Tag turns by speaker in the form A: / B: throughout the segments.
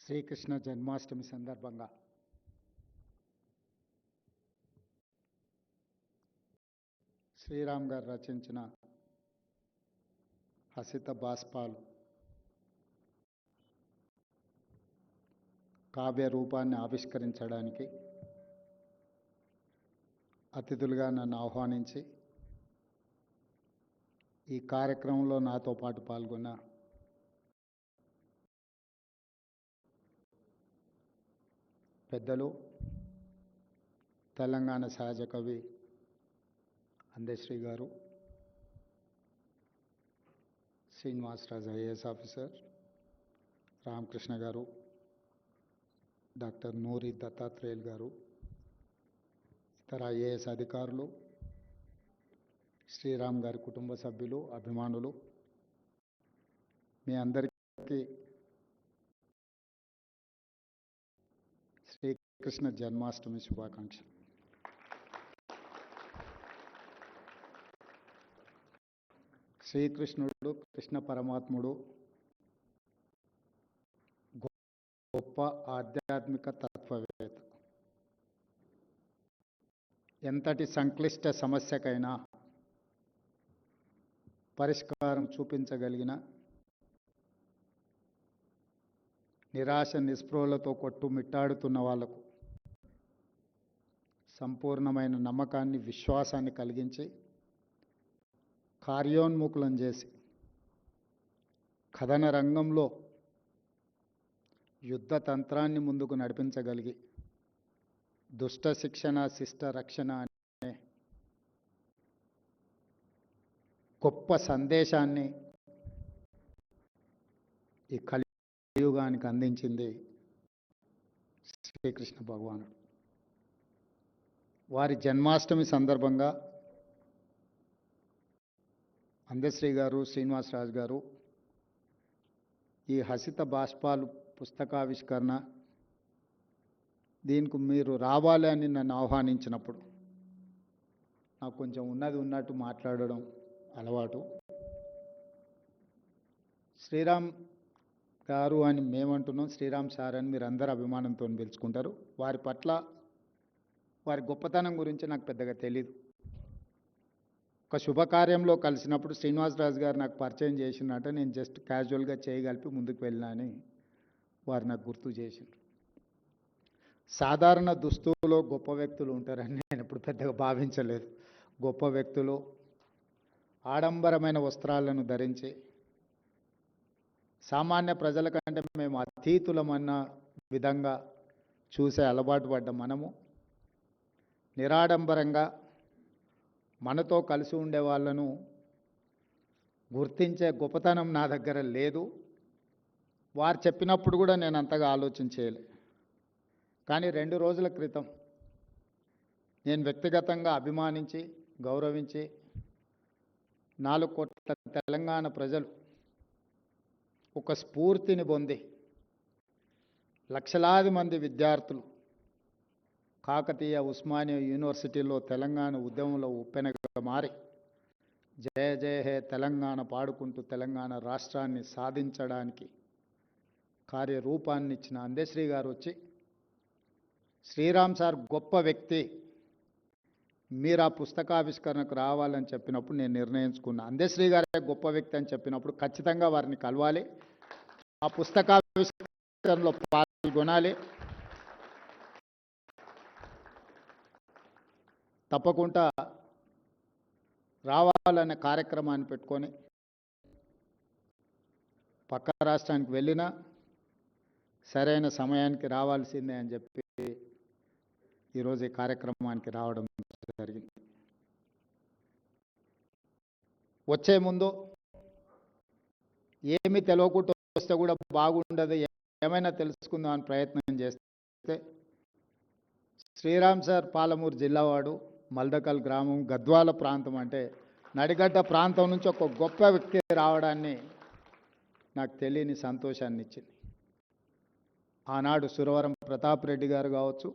A: శ్రీకృష్ణ జన్మాష్టమి సందర్భంగా శ్రీరామ్ గారు రచించిన హసిత బాష్పాలు కావ్య రూపాన్ని ఆవిష్కరించడానికి అతిథులుగా నన్ను ఆహ్వానించి ఈ కార్యక్రమంలో నాతో పాటు పాల్గొన్న పెద్దలు తెలంగాణ సహజ కవి అందశ్రీ గారు, శ్రీనివాసరాజు ఐఏఎస్ ఆఫీసర్, రామకృష్ణ గారు, డాక్టర్ నూరి దత్తాత్రేయులు గారు, ఇతర ఐఏఎస్ అధికారులు, శ్రీరామ్ గారి కుటుంబ సభ్యులు, అభిమానులు, మీ అందరికీ శ్రీకృష్ణ జన్మాష్టమి శుభాకాంక్షలు. శ్రీకృష్ణుడు, కృష్ణ పరమాత్ముడు గొప్ప ఆధ్యాత్మిక తత్వవేత్త. ఎంతటి సంక్లిష్ట సమస్యకైనా పరిష్కారం చూపించగలిగిన, నిరాశ నిస్పృహలతో కొట్టుమిట్టాడుతున్న వాళ్లకు సంపూర్ణమైన నమ్మకాన్ని, విశ్వాసాన్ని కలిగించి కార్యోన్ముఖులను చేసి కథన రంగంలో యుద్ధ తంత్రాన్ని ముందుకు నడిపించగలిగి దుష్ట శిక్షణ శిష్ట రక్షణ అనే గొప్ప సందేశాన్ని ఈ కలియుగానికి అందించింది శ్రీకృష్ణ భగవానుడు. వారి జన్మాష్టమి సందర్భంగా అందశ్రీ గారు, శ్రీనివాసరాజు గారు ఈ హసిత బాష్పాలు పుస్తకావిష్కరణ దీనికి మీరు రావాలి అని నన్ను ఆహ్వానించినప్పుడు నాకు కొంచెం ఉన్నది ఉన్నట్టు మాట్లాడడం అలవాటు. శ్రీరామ్ గారు అని మేమంటున్నాం, శ్రీరామ్ సార్ అని మీరు అందరు అభిమానంతో పిలుచుకుంటారు. వారి పట్ల వారి గొప్పతనం గురించి నాకు పెద్దగా తెలీదు. ఒక శుభకార్యంలో కలిసినప్పుడు శ్రీనివాసరాజు గారు నాకు పరిచయం చేసినట్టు నేను జస్ట్ క్యాజువల్గా చేయగలిపి ముందుకు వెళ్ళినా అని వారు నాకు గుర్తు చేసిండ్రు. సాధారణ దుస్తుల్లో గొప్ప వ్యక్తులు ఉంటారని నేను ఎప్పుడు పెద్దగా భావించలేదు. గొప్ప వ్యక్తులు ఆడంబరమైన వస్త్రాలను ధరించి సామాన్య ప్రజల కంటే మేము అతీతులమన్న విధంగా చూసే అలవాటు పడ్డ మనము నిరాడంబరంగా మనతో కలిసి ఉండే వాళ్ళను గుర్తించే గొప్పతనం నా దగ్గర లేదు. వారు చెప్పినప్పుడు కూడా నేను అంతగా ఆలోచించేయలే. కానీ 2 రోజుల క్రితం నేను వ్యక్తిగతంగా అభిమానించి గౌరవించి 4 కోట్ల తెలంగాణ ప్రజలు ఒక స్ఫూర్తిని పొంది లక్షలాది మంది విద్యార్థులు కాకతీయ ఉస్మానియా యూనివర్సిటీలో తెలంగాణ ఉద్యమంలో ఉప్పెనగా మారి జయ జయ హే తెలంగాణ పాడుకుంటూ తెలంగాణ రాష్ట్రాన్ని సాధించడానికి కార్యరూపాన్ని ఇచ్చిన అందశ్రీ గారు వచ్చి, శ్రీరామ్ సార్ గొప్ప వ్యక్తి, మీరు ఆ పుస్తకావిష్కరణకు రావాలని చెప్పినప్పుడు నేను నిర్ణయించుకున్నా. అందశ్రీ గారే గొప్ప వ్యక్తి అని చెప్పినప్పుడు ఖచ్చితంగా వారిని కలవాలి, ఆ పుస్తకావిష్కరణలో పాల్గొనాలి. తప్పకుండా రావాలనే కార్యక్రమాన్ని పెట్టుకొని పక్క రాష్ట్రానికి వెళ్ళినా సరైన సమయానికి రావాల్సిందే అని చెప్పి ఈరోజు ఈ కార్యక్రమానికి రావడం జరిగింది. వచ్చే ముందు ఏమీ తెలియకుండా వస్తే కూడా బాగుండదు, ఏమైనా తెలుసుకుందాం అని ప్రయత్నం చేస్తే శ్రీరామ్ సార్ పాలమూరు జిల్లావాడు, మల్దకల్ గ్రామం, గద్వాల ప్రాంతం, అంటే నడిగడ్డ ప్రాంతం నుంచి ఒక గొప్ప వ్యక్తి రావడాన్ని నాకు తెలియని సంతోషాన్ని ఇచ్చింది. ఆనాడు సురవరం ప్రతాప్ రెడ్డి గారు కావచ్చు,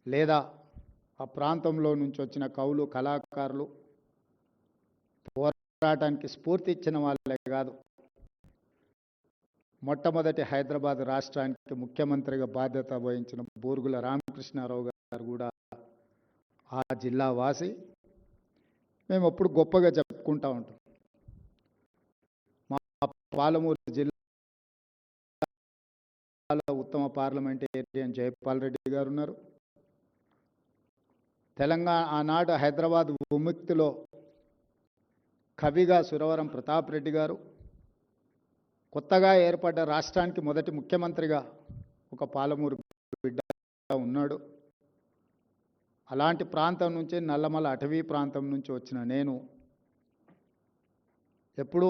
A: లేదా ఆ ప్రాంతంలో నుంచి వచ్చిన కవులు, కళాకారులు పోరాటానికి స్ఫూర్తి ఇచ్చిన వాళ్ళే కాదు, మొట్టమొదటి హైదరాబాద్ రాష్ట్రానికి ముఖ్యమంత్రిగా బాధ్యత వహించిన బూరుగుల రామకృష్ణారావు గారు కూడా ఆ జిల్లా వాసి. మేము ఎప్పుడు గొప్పగా చెప్పుకుంటూ ఉంటాం. మా పాలమూరు జిల్లాలో ఉత్తమ పార్లమెంటేరియన్ జయపాల్ రెడ్డి గారు ఉన్నారు. తెలంగాణ ఆనాడు హైదరాబాద్ విముక్తిలో కవిగా సురవరం ప్రతాప్ రెడ్డి గారు, కొత్తగా ఏర్పడ్డ రాష్ట్రానికి మొదటి ముఖ్యమంత్రిగా ఒక పాలమూరు బిడ్డ ఉన్నాడు. అలాంటి ప్రాంతం నుంచి, నల్లమల అటవీ ప్రాంతం నుంచి వచ్చిన నేను ఎప్పుడూ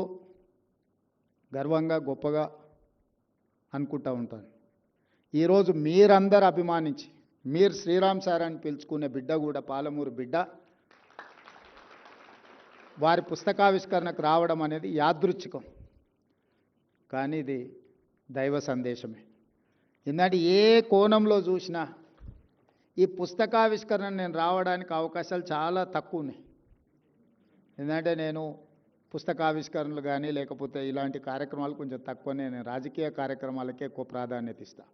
A: గర్వంగా గొప్పగా అనుకుంటూ ఉంటాను. ఈరోజు మీరందరూ అభిమానించి మీరు శ్రీరామ్ సార్ అని పిలుచుకునే బిడ్డ కూడా పాలమూరు బిడ్డ వారి పుస్తకావిష్కరణకు రావడం అనేది యాదృచ్ఛికం, కానీ ఇది దైవ సందేశమే. ఎందుకంటే ఏ కోణంలో చూసినా ఈ పుస్తకావిష్కరణ నేను రావడానికి అవకాశాలు చాలా తక్కువ ఉన్నాయి. ఎందుకంటే నేను పుస్తకావిష్కరణలు కానీ లేకపోతే ఇలాంటి కార్యక్రమాలు కొంచెం తక్కువనే. నేను రాజకీయ కార్యక్రమాలకే ఎక్కువ ప్రాధాన్యత ఇస్తా.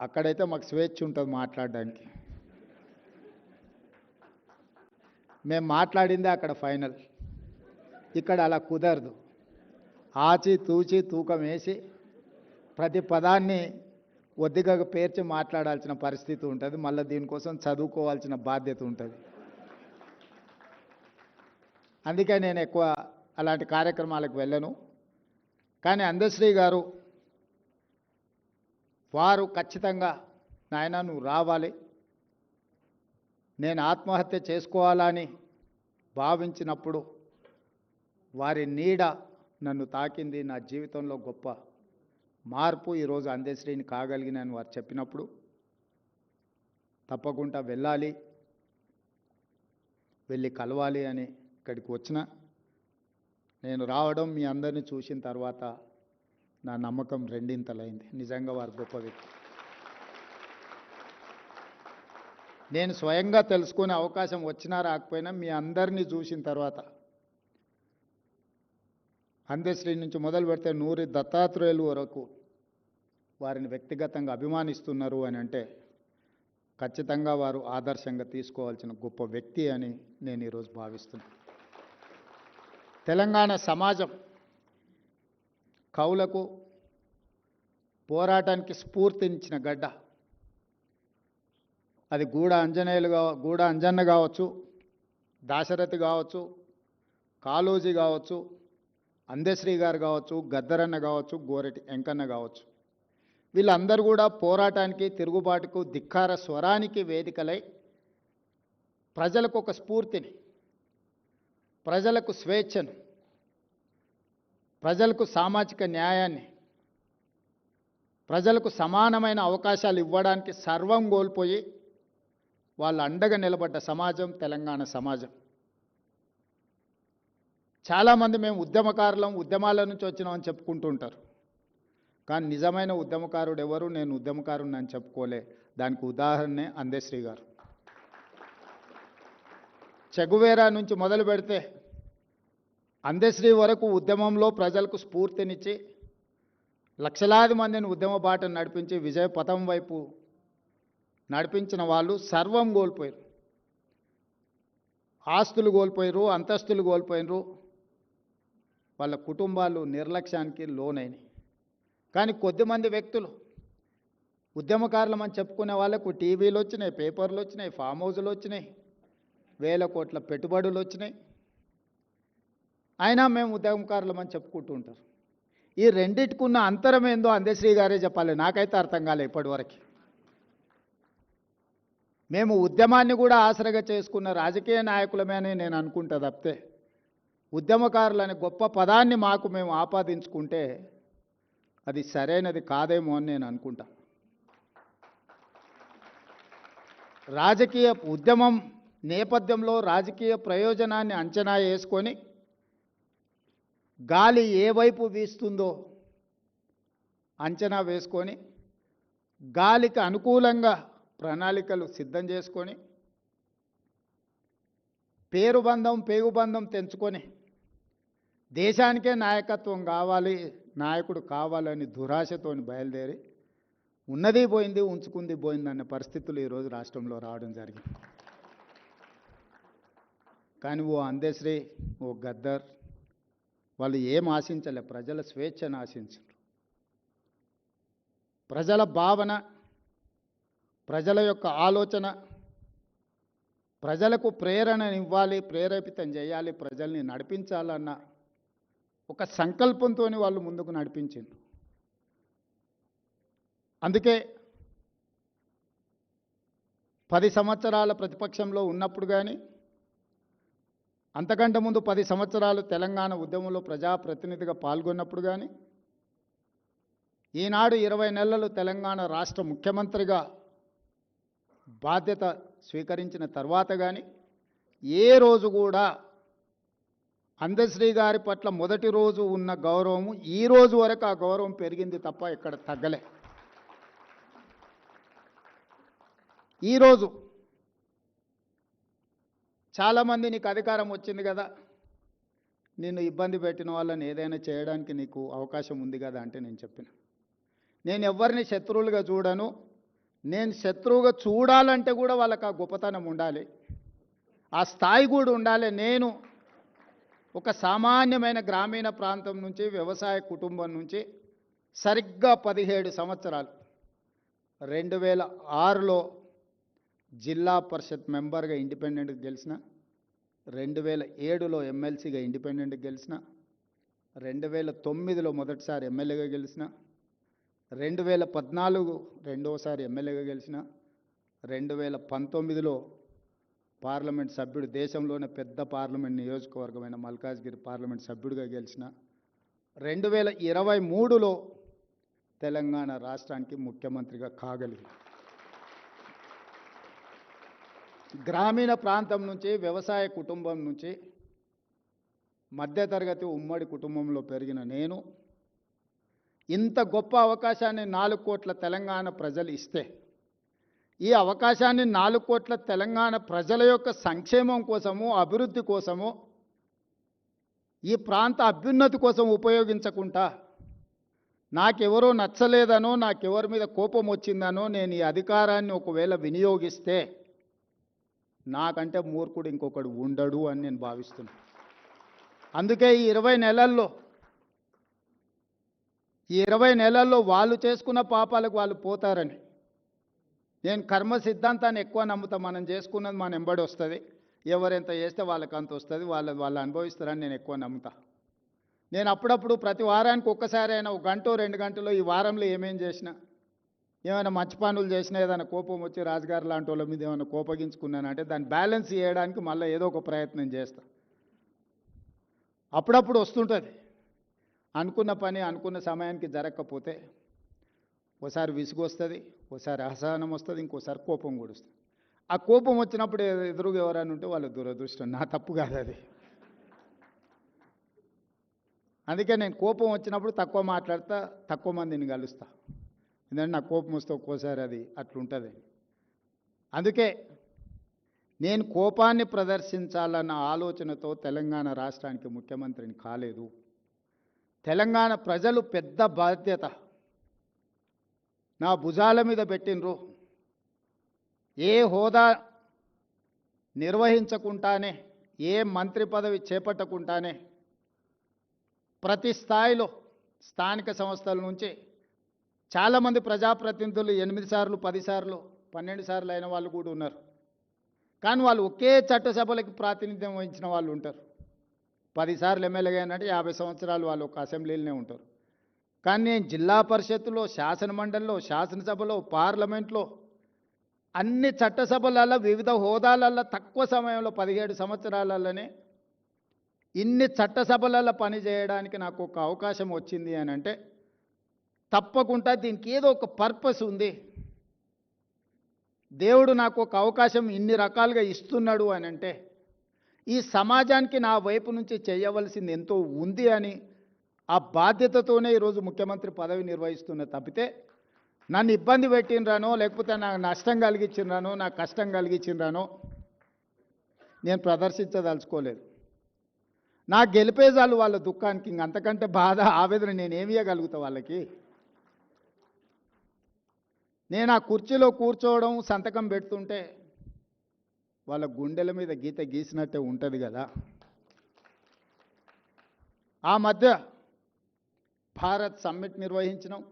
A: అక్కడైతే మాకు స్వేచ్ఛ ఉంటుంది మాట్లాడడానికి. మేము మాట్లాడిందే అక్కడ ఫైనల్. ఇక్కడ అలా కుదరదు. ఆచి తూచి తూకం వేసి ప్రతి పదాన్ని ఒద్దిగా పేర్చి మాట్లాడాల్సిన పరిస్థితి ఉంటుంది. మళ్ళీ దీనికోసం చదువుకోవాల్సిన బాధ్యత ఉంటుంది. అందుకే నేను ఎక్కువ అలాంటి కార్యక్రమాలకు వెళ్ళను. కానీ అందశ్రీ గారు వారు ఖచ్చితంగా నాయన నువ్వు రావాలి, నేను ఆత్మహత్య చేసుకోవాలని భావించినప్పుడు వారి నీడ నన్ను తాకింది. నా జీవితంలో గొప్ప మార్పు ఈరోజు అందశ్రీని కాగలిగినని వారు చెప్పినప్పుడు తప్పకుండా వెళ్ళాలి, వెళ్ళి కలవాలి అని ఇక్కడికి వచ్చిన. నేను రావడం మీ అందరినీ చూసిన తర్వాత నా నమ్మకం రెండింతలైంది. నిజంగా వారు గొప్ప వ్యక్తి. నేను స్వయంగా తెలుసుకునే అవకాశం వచ్చినా రాకపోయినా మీ అందరినీ చూసిన తర్వాత అందశ్రీ నుంచి మొదలు పెడితే నూరి దత్తాత్రేయులు వరకు వారిని వ్యక్తిగతంగా అభిమానిస్తున్నారు అని అంటే ఖచ్చితంగా వారు ఆదర్శంగా తీసుకోవాల్సిన గొప్ప వ్యక్తి అని నేను ఈరోజు భావిస్తున్నాను. తెలంగాణ సమాజం కవులకు పోరాటానికి స్ఫూర్తినిచ్చిన గడ్డ. అది గూడ అంజన్న కావచ్చు, దాశరథి కావచ్చు, కాళోజీ కావచ్చు, అందశ్రీ గారు కావచ్చు, గద్దరన్న కావచ్చు, గోరెటి వెంకన్న కావచ్చు. వీళ్ళందరూ కూడా పోరాటానికి, తిరుగుబాటుకు, ధిక్కార స్వరానికి వేదికలై ప్రజలకు ఒక స్ఫూర్తిని, ప్రజలకు స్వేచ్ఛను, ప్రజలకు సామాజిక న్యాయాన్ని, ప్రజలకు సమానమైన అవకాశాలు ఇవ్వడానికి సర్వం కోల్పోయి వాళ్ళు అండగా నిలబడ్డ సమాజం తెలంగాణ సమాజం. చాలామంది మేము ఉద్యమకారులం, ఉద్యమాల నుంచి వచ్చినామని చెప్పుకుంటూ ఉంటారు. కానీ నిజమైన ఉద్యమకారుడు ఎవరు? నేను ఉద్యమకారుని అని చెప్పుకోలే. దానికి ఉదాహరణే అందశ్రీ గారు. చెగువేరా నుంచి మొదలు పెడితే అందశ్రీ వరకు ఉద్యమంలో ప్రజలకు స్ఫూర్తినిచ్చి లక్షలాది మందిని ఉద్యమ బాటను నడిపించి విజయ పథం వైపు నడిపించిన వాళ్ళు సర్వం కోల్పోయారు. ఆస్తులు కోల్పోయారు, అంతస్తులు కోల్పోయినరు, వాళ్ళ కుటుంబాలు నిర్లక్ష్యానికి లోనైనాయి. కానీ కొద్దిమంది వ్యక్తులు ఉద్యమకారులమని చెప్పుకునే వాళ్ళకు టీవీలు వచ్చినాయి, పేపర్లు వచ్చినాయి, ఫామ్ హౌజులు వచ్చినాయి, వేల కోట్ల పెట్టుబడులు వచ్చినాయి. అయినా మేము ఉద్యమకారులమని చెప్పుకుంటూ ఉంటారు. ఈ రెండిటికున్న అంతరం ఏందో అందశ్రీ గారే చెప్పాలి. నాకైతే అర్థం కాలే ఇప్పటివరకు. మేము ఉద్యమాన్ని కూడా ఆసరగా చేసుకున్న రాజకీయ నాయకులమే అని నేను అనుకుంటా తప్పితే ఉద్యమకారులనే గొప్ప పదాన్ని మాకు మేము ఆపాదించుకుంటే అది సరైనది కాదేమో అని నేను అనుకుంటా. రాజకీయ ఉద్యమం నేపథ్యంలో రాజకీయ ప్రయోజనాన్ని అంచనా వేసుకొని గాలి ఏ వైపు వీస్తుందో అంచనా వేసుకొని గాలికి అనుకూలంగా ప్రణాళికలు సిద్ధం చేసుకొని పేగుబంధం తెంచుకొని దేశానికే నాయకత్వం కావాలి, నాయకుడు కావాలని దురాశతోని బయలుదేరి ఉన్నది పోయింది ఉంచుకుంది పోయింది అన్న పరిస్థితులు ఈరోజు రాష్ట్రంలో రావడం జరిగింది. కానీ ఓ అందశ్రీ, ఓ గద్దర్ వాళ్ళు ఏం ఆశించలే, ప్రజల స్వేచ్ఛను ఆశించారు. ప్రజల భావన, ప్రజల యొక్క ఆలోచన, ప్రజలకు ప్రేరణనివ్వాలి, ప్రేరేపితం చేయాలి, ప్రజల్ని నడిపించాలన్న ఒక సంకల్పంతో వాళ్ళు ముందుకు నడిపించారు. అందుకే 10 సంవత్సరాల ప్రతిపక్షంలో ఉన్నప్పుడు కానీ, అంతకంటే ముందు 10 సంవత్సరాలు తెలంగాణ ఉద్యమంలో ప్రజాప్రతినిధిగా పాల్గొన్నప్పుడు కానీ, ఈనాడు 20 నెలలు తెలంగాణ రాష్ట్ర ముఖ్యమంత్రిగా బాధ్యత స్వీకరించిన తర్వాత కానీ ఏ రోజు కూడా అందశ్రీ గారి పట్ల మొదటి రోజు ఉన్న గౌరవము ఈ రోజు వరకు ఆ గౌరవం పెరిగింది తప్ప ఎక్కడ తగ్గలే. ఈరోజు చాలామంది నీకు అధికారం వచ్చింది కదా, నిన్ను ఇబ్బంది పెట్టిన వాళ్ళని ఏదైనా చేయడానికి నీకు అవకాశం ఉంది కదా అంటే నేను చెప్పిన, నేను ఎవరిని శత్రువులుగా చూడను. నేను శత్రువుగా చూడాలంటే కూడా వాళ్ళకి ఆ గొప్పతనం ఉండాలి, ఆ స్థాయి కూడా ఉండాలి. నేను ఒక సామాన్యమైన గ్రామీణ ప్రాంతం నుంచి, వ్యవసాయ కుటుంబం నుంచి సరిగ్గా 17 సంవత్సరాలు 2006లో జిల్లా పరిషత్ మెంబర్గా ఇండిపెండెంట్గా గెలిచిన, 2007లో ఎమ్మెల్సీగా ఇండిపెండెంట్గా గెలిచిన, 2009లో మొదటిసారి ఎమ్మెల్యేగా గెలిచిన, 2014 రెండోసారి ఎమ్మెల్యేగా గెలిచిన, 2019లో పార్లమెంట్ సభ్యుడు, దేశంలోనే పెద్ద పార్లమెంట్ నియోజకవర్గమైన మల్కాజ్గిరి పార్లమెంట్ సభ్యుడిగా గెలిచిన, 2023లో తెలంగాణ రాష్ట్రానికి ముఖ్యమంత్రిగా కాగలిగింది. గ్రామీణ ప్రాంతం నుంచి, వ్యవసాయ కుటుంబం నుంచి, మధ్యతరగతి ఉమ్మడి కుటుంబంలో పెరిగిన నేను ఇంత గొప్ప అవకాశాన్ని 4 కోట్ల తెలంగాణ ప్రజలు ఇస్తే, ఈ అవకాశాన్ని 4 కోట్ల తెలంగాణ ప్రజల యొక్క సంక్షేమం కోసము, అభివృద్ధి కోసము, ఈ ప్రాంత అభ్యున్నతి కోసం ఉపయోగించకుండా నాకెవరో నచ్చలేదనో, నాకెవరి మీద కోపం వచ్చిందనో నేను ఈ అధికారాన్ని ఒకవేళ వినియోగిస్తే నాకంటే మూర్ఖుడు ఇంకొకడు ఉండడు అని నేను భావిస్తున్నాను. అందుకే ఈ 20 నెలల్లో వాళ్ళు చేసుకున్న పాపాలకు వాళ్ళు పోతారని నేను కర్మ సిద్ధాంతాన్ని ఎక్కువ నమ్ముతా. మనం చేసుకున్నది మన ఎంబడి వస్తుంది, ఎవరెంత చేస్తే వాళ్ళకి అంత వస్తుంది, వాళ్ళు అనుభవిస్తారని నేను ఎక్కువ నమ్ముతా. నేను అప్పుడప్పుడు ప్రతి వారానికి ఒక్కసారి అయినా 1 గంట 2 గంటలో ఈ వారంలో ఏమేం చేసినా, ఏమైనా మంచి పనులు చేసినా, ఏదైనా కోపం వచ్చి రాజుగారు లాంటి వాళ్ళ మీద ఏమైనా కోపగించుకున్నానంటే దాన్ని బ్యాలెన్స్ చేయడానికి మళ్ళీ ఏదో ఒక ప్రయత్నం చేస్తా. అప్పుడప్పుడు వస్తుంటుంది, అనుకున్న పని అనుకున్న సమయానికి జరగకపోతే ఓసారి విసుగు వస్తుంది, ఓసారి అసహనం వస్తుంది, ఇంకోసారి కోపం కూడా వస్తుంది. ఆ కోపం వచ్చినప్పుడు ఎదురుగా ఎవరైనా ఉంటే వాళ్ళ దురదృష్టం, నా తప్పు కాదు అది. అందుకే నేను కోపం వచ్చినప్పుడు తక్కువ మాట్లాడతా, తక్కువ మందిని కలుస్తా. ఎందుకంటే నాకు కోపం వస్తే ఒక్కోసారి అది అట్లుంటుంది. అందుకే నేను కోపాన్ని ప్రదర్శించాలన్న ఆలోచనతో తెలంగాణ రాష్ట్రానికి ముఖ్యమంత్రిని కాలేదు. తెలంగాణ ప్రజలు పెద్ద బాధ్యత నా భుజాల మీద పెట్టినరు. ఏ హోదా నిర్వహించకుండానే, ఏ మంత్రి పదవి చేపట్టకుండానే ప్రతి స్థాయిలో స్థానిక సంస్థల నుంచి చాలామంది ప్రజాప్రతినిధులు 8 సార్లు 10 సార్లు 12 సార్లు అయిన వాళ్ళు కూడా ఉన్నారు. కానీ వాళ్ళు ఒకే చట్టసభలకి ప్రాతినిధ్యం వహించిన వాళ్ళు ఉంటారు. 10 సార్లు ఎమ్మెల్యేగా అయినట్టు 50 సంవత్సరాలు వాళ్ళు ఒక అసెంబ్లీలోనే ఉంటారు. కానీ నేను జిల్లా పరిషత్తులో, శాసనమండలిలో, శాసనసభలో, పార్లమెంట్లో, అన్ని చట్టసభలలో, వివిధ హోదాలలో తక్కువ సమయంలో 17 సంవత్సరాలలోనే ఇన్ని చట్టసభలలో పనిచేయడానికి నాకు ఒక అవకాశం వచ్చింది అని అంటే తప్పకుండా దీనికి ఏదో ఒక పర్పస్ ఉంది. దేవుడు నాకు ఒక అవకాశం ఇన్ని రకాలుగా ఇస్తున్నాడు అని అంటే ఈ సమాజానికి నా వైపు నుంచి చేయవలసింది ఎంతో ఉంది అని ఆ బాధ్యతతోనే ఈరోజు ముఖ్యమంత్రి పదవి నిర్వహిస్తున్న తప్పితే నన్ను ఇబ్బంది పెట్టినరానో, లేకపోతే నాకు నష్టం కలిగించినరానో, నాకు కష్టం కలిగించినరానో నేను ప్రదర్శించదలుచుకోలేదు. నా గెలిపేజాలు వాళ్ళ దుఃఖానికి, ఇంక అంతకంటే బాధ ఆవేదన నేనేమి ఇవ్వగలుగుతా వాళ్ళకి? నేను ఆ కుర్చీలో కూర్చోవడం, సంతకం పెడుతుంటే వాళ్ళ గుండెల మీద గీత గీసినట్టే ఉంటుంది కదా. ఆ మధ్య భారత్ సమ్మిట్ నిర్వహించినాం.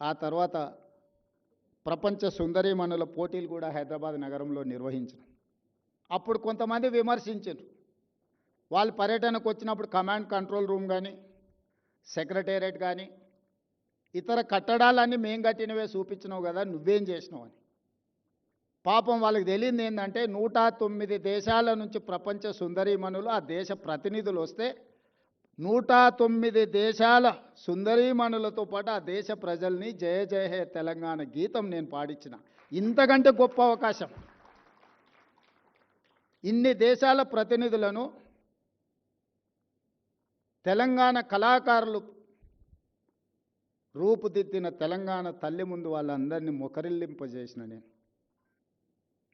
A: ఆ తర్వాత ప్రపంచ సుందరీమణుల పోటీలు కూడా హైదరాబాద్ నగరంలో నిర్వహించినాం. అప్పుడు కొంతమంది విమర్శించారు. వాళ్ళు పర్యటనకు వచ్చినప్పుడు కమాండ్ కంట్రోల్ రూమ్ కానీ, సెక్రటేరియట్ కానీ, ఇతర కట్టడాలన్నీ మేం కట్టినవే చూపించినావు కదా, నువ్వేం చేసినావు అని. పాపం వాళ్ళకి తెలియదు ఏంటంటే 109 దేశాల నుంచి ప్రపంచ సుందరీమణులు, ఆ దేశ ప్రతినిధులు వస్తే 109 దేశాల సుందరీమణులతో పాటు ఆ దేశ ప్రజల్ని జయ జయ హే తెలంగాణ గీతం నేను పాడించిన. ఇంతకంటే గొప్ప అవకాశం. ఇన్ని దేశాల ప్రతినిధులను తెలంగాణ కళాకారులు రూపుదిద్దిన తెలంగాణ తల్లి ముందు వాళ్ళందరినీ మొకరిల్లింపజేసిన నేను.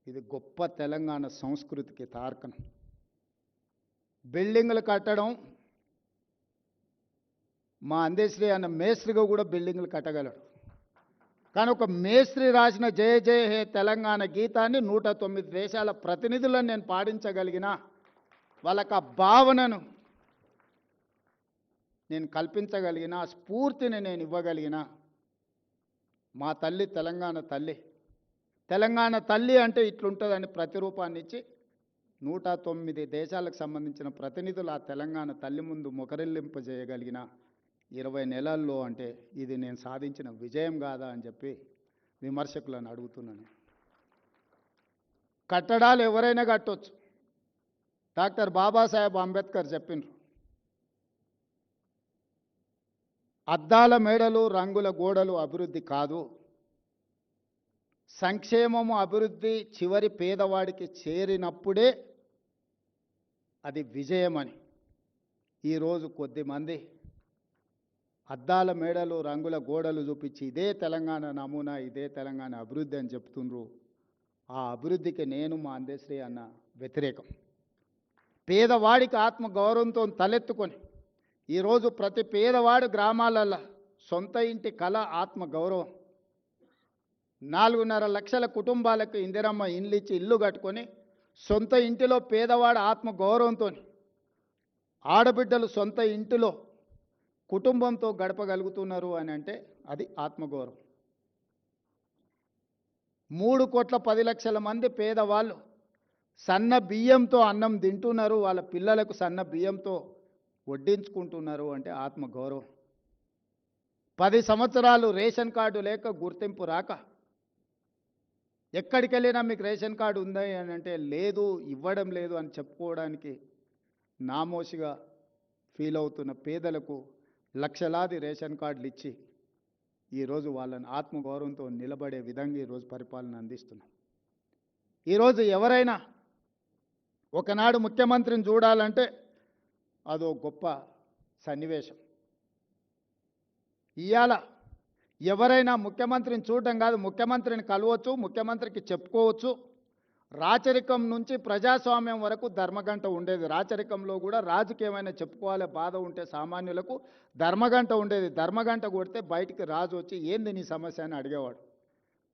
A: ఇది గొప్ప తెలంగాణ సంస్కృతికి తార్కణం. బిల్డింగులు కట్టడం, మా అందశ్రీ అన్న మేస్త్రిగా కూడా బిల్డింగులు కట్టగలడు. కానీ ఒక మేస్త్రి రాసిన జయ జయ హే తెలంగాణ గీతాన్ని 109 దేశాల ప్రతినిధులను నేను పాడించగలిగిన, వాళ్ళకి ఆ భావనను నేను కల్పించగలిగిన, ఆ స్ఫూర్తిని నేను ఇవ్వగలిగిన మా తల్లి తెలంగాణ తల్లి. తెలంగాణ తల్లి అంటే ఇట్లుంటుందని ప్రతిరూపాన్ని ఇచ్చి 109 దేశాలకు సంబంధించిన ప్రతినిధులు ఆ తెలంగాణ తల్లి ముందు మొకరిల్లింపజేయగలిగిన 20 నెలల్లో అంటే ఇది నేను సాధించిన విజయం కాదా అని చెప్పి విమర్శకులను అడుగుతున్నాను. కట్టడాలు ఎవరైనా కట్టొచ్చు. డాక్టర్ బాబాసాహెబ్ అంబేద్కర్ చెప్పిండ్రు, అద్దాల మేడలు రంగుల గోడలు అభివృద్ధి కాదు, సంక్షేమము అభివృద్ధి చివరి పేదవాడికి చేరినప్పుడే అది విజయమని. ఈరోజు కొద్దిమంది అద్దాల మేడలు రంగుల గోడలు చూపించి ఇదే తెలంగాణ నమూనా, ఇదే తెలంగాణ అభివృద్ధి అని చెప్తుండ్రు. ఆ అభివృద్ధికి నేను మా అందశ్రీ అన్న వ్యతిరేకం. పేదవాడికి ఆత్మ గౌరవంతో తలెత్తుకొని ఈరోజు ప్రతి పేదవాడు గ్రామాలలో సొంత ఇంటి కళ, ఆత్మ గౌరవం. 4.5 లక్షల కుటుంబాలకు ఇందిరమ్మ ఇండ్లు ఇచ్చి ఇల్లు కట్టుకొని సొంత ఇంటిలో పేదవాడు ఆత్మ గౌరవంతో, ఆడబిడ్డలు సొంత ఇంటిలో కుటుంబంతో గడపగలుగుతున్నారు అని అంటే అది ఆత్మగౌరవం. 3,10,00,000 మంది పేదవాళ్ళు సన్న బియ్యంతో అన్నం తింటున్నారు, వాళ్ళ పిల్లలకు సన్న బియ్యంతో వడ్డించుకుంటున్నారు అంటే ఆత్మగౌరవం. 10 సంవత్సరాలు రేషన్ కార్డు లేక గుర్తింపు రాక ఎక్కడికి వెళ్ళినా మీకు రేషన్ కార్డు ఉందా అని అంటే లేదు, ఇవ్వడం లేదు అని చెప్పుకోవడానికి నామోషిగా ఫీల్ అవుతున్న పేదలకు లక్షలాది రేషన్ కార్డులు ఇచ్చి ఈరోజు వాళ్ళని ఆత్మగౌరవంతో నిలబడే విధంగా ఈరోజు పరిపాలన అందిస్తున్నాం. ఈరోజు ఎవరైనా ఒకనాడు ముఖ్యమంత్రిని చూడాలంటే అదో గొప్ప సన్నివేశం. ఇవాళ ఎవరైనా ముఖ్యమంత్రిని చూడటం కాదు, ముఖ్యమంత్రిని కలవచ్చు, ముఖ్యమంత్రికి చెప్పుకోవచ్చు. రాచరికం నుంచి ప్రజాస్వామ్యం వరకు ధర్మగంట ఉండేది. రాచరికంలో కూడా రాజుకి ఏమైనా చెప్పుకోవాలి, బాధ ఉంటే సామాన్యులకు ధర్మగంట ఉండేది. ధర్మగంట కొడితే బయటికి రాజు వచ్చి ఏంది నీ సమస్య అని అడిగేవాడు.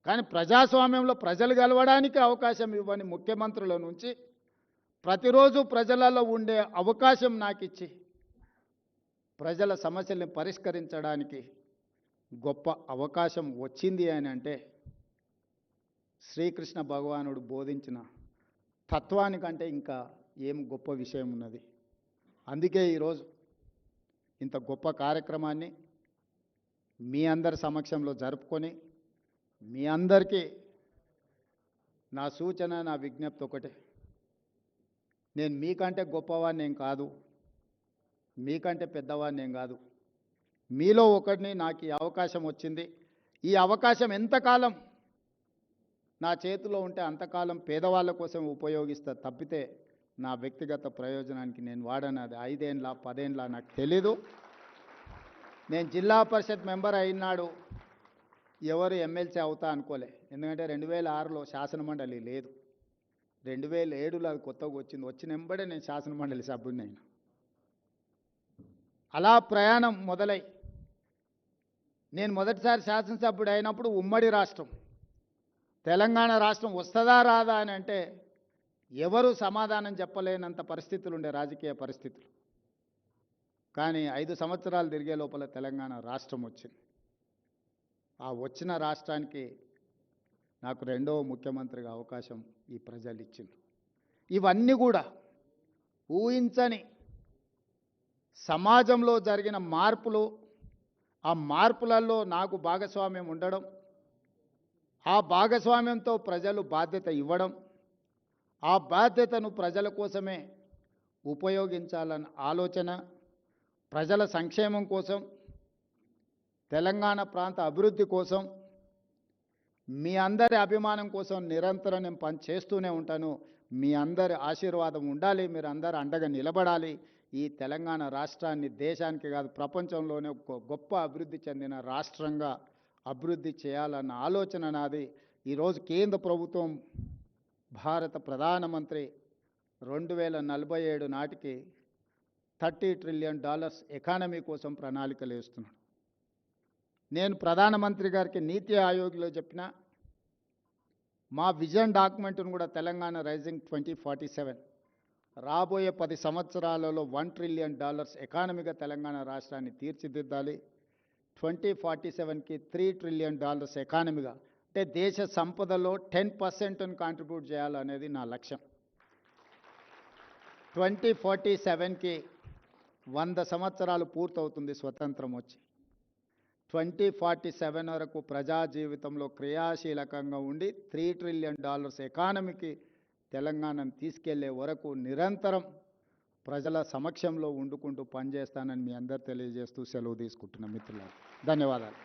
A: కానీ ప్రజాస్వామ్యంలో ప్రజలు గెలవడానికి అవకాశం ఇవ్వని ముఖ్యమంత్రుల నుంచి ప్రతిరోజు ప్రజలలో ఉండే అవకాశం నాకు ఇచ్చి ప్రజల సమస్యల్ని పరిష్కరించడానికి గొప్ప అవకాశం వచ్చింది అని అంటే శ్రీకృష్ణ భగవానుడు బోధించిన తత్వానికంటే ఇంకా ఏం గొప్ప విషయం ఉన్నది. అందుకే ఈరోజు ఇంత గొప్ప కార్యక్రమాన్ని మీ అందరి సమక్షంలో జరుపుకొని మీ అందరికీ నా సూచన, నా విజ్ఞప్తి ఒకటే. నేను మీకంటే గొప్పవాడిని ఏం కాదు, మీకంటే పెద్దవాడిని ఏం కాదు, మీలో ఒకటిని. నాకు ఈ అవకాశం వచ్చింది. ఈ అవకాశం ఎంతకాలం నా చేతిలో ఉంటే అంతకాలం పేదవాళ్ళ కోసం ఉపయోగిస్తా తప్పితే నా వ్యక్తిగత ప్రయోజనానికి నేను వాడను. అది 5 ఏండ్ల 10 ఏండ్ల నాకు తెలీదు. నేను జిల్లా పరిషత్ మెంబర్ అయినాడు ఎవరు ఎమ్మెల్సీ అవుతా అనుకోలే. ఎందుకంటే 2006లో శాసనమండలి లేదు. 2007లో అది కొత్తగా వచ్చింది. వచ్చిన వెంబడే నేను శాసనమండలి సభ్యుడిని అయినా. అలా ప్రయాణం మొదలై నేను మొదటిసారి శాసనసభ్యుడు అయినప్పుడు ఉమ్మడి రాష్ట్రం తెలంగాణ రాష్ట్రం వస్తుందా రాదా అని అంటే ఎవరు సమాధానం చెప్పలేనంత పరిస్థితులు ఉండే, రాజకీయ పరిస్థితులు. కానీ 5 సంవత్సరాలు తిరిగే లోపల తెలంగాణ రాష్ట్రం వచ్చింది. ఆ వచ్చిన రాష్ట్రానికి నాకు రెండవ ముఖ్యమంత్రిగా అవకాశం ఈ ప్రజలు ఇచ్చింది. ఇవన్నీ కూడా ఊహించని సమాజంలో జరిగిన మార్పులు, ఆ మార్పులలో నాకు భాగస్వామ్యం ఉండడం, ఆ భాగస్వామ్యంతో ప్రజలు బాధ్యత ఇవ్వడం, ఆ బాధ్యతను ప్రజల కోసమే ఉపయోగించాలన్న ఆలోచన, ప్రజల సంక్షేమం కోసం, తెలంగాణ ప్రాంత అభివృద్ధి కోసం, మీ అందరి అభిమానం కోసం నిరంతరం నేను పని చేస్తూనే ఉంటాను. మీ అందరి ఆశీర్వాదం ఉండాలి, మీరు అందరూ అండగా నిలబడాలి. ఈ తెలంగాణ రాష్ట్రాన్ని దేశానికి కాదు ప్రపంచంలోనే ఒక గొప్ప అభివృద్ధి చెందిన రాష్ట్రంగా అభివృద్ధి చేయాలన్న ఆలోచన నాది. ఈరోజు కేంద్ర ప్రభుత్వం భారత ప్రధానమంత్రి 2047 నాటికి $30 ట్రిలియన్ ఎకానమీ కోసం ప్రణాళికలు వేస్తున్నాడు. నేను ప్రధానమంత్రి గారికి నీతి ఆయోగ్లో చెప్పిన మా విజన్ డాక్యుమెంట్ను కూడా తెలంగాణ రైజింగ్ 2047 రాబోయే 10 సంవత్సరాలలో $1 ట్రిలియన్ ఎకానమీగా తెలంగాణ రాష్ట్రాన్ని తీర్చిదిద్దాలి. 2047కి $3 ట్రిలియన్ ఎకానమీగా, అంటే దేశ సంపదలో 10%ను కాంట్రిబ్యూట్ చేయాలనేది నా లక్ష్యం. 2047కి 100 సంవత్సరాలు పూర్తవుతుంది స్వతంత్రం వచ్చి. 2047 వరకు ప్రజా జీవితంలో క్రియాశీలకంగా ఉండి $3 ట్రిలియన్ ఎకానమీకి తెలంగాణను తీసుకెళ్లే వరకు నిరంతరం ప్రజల సమక్షంలో వండుకుంటూ పనిచేస్తానని మీ అందరు తెలియజేస్తూ సెలవు తీసుకుంటున్న మిత్రులారా, ధన్యవాదాలు.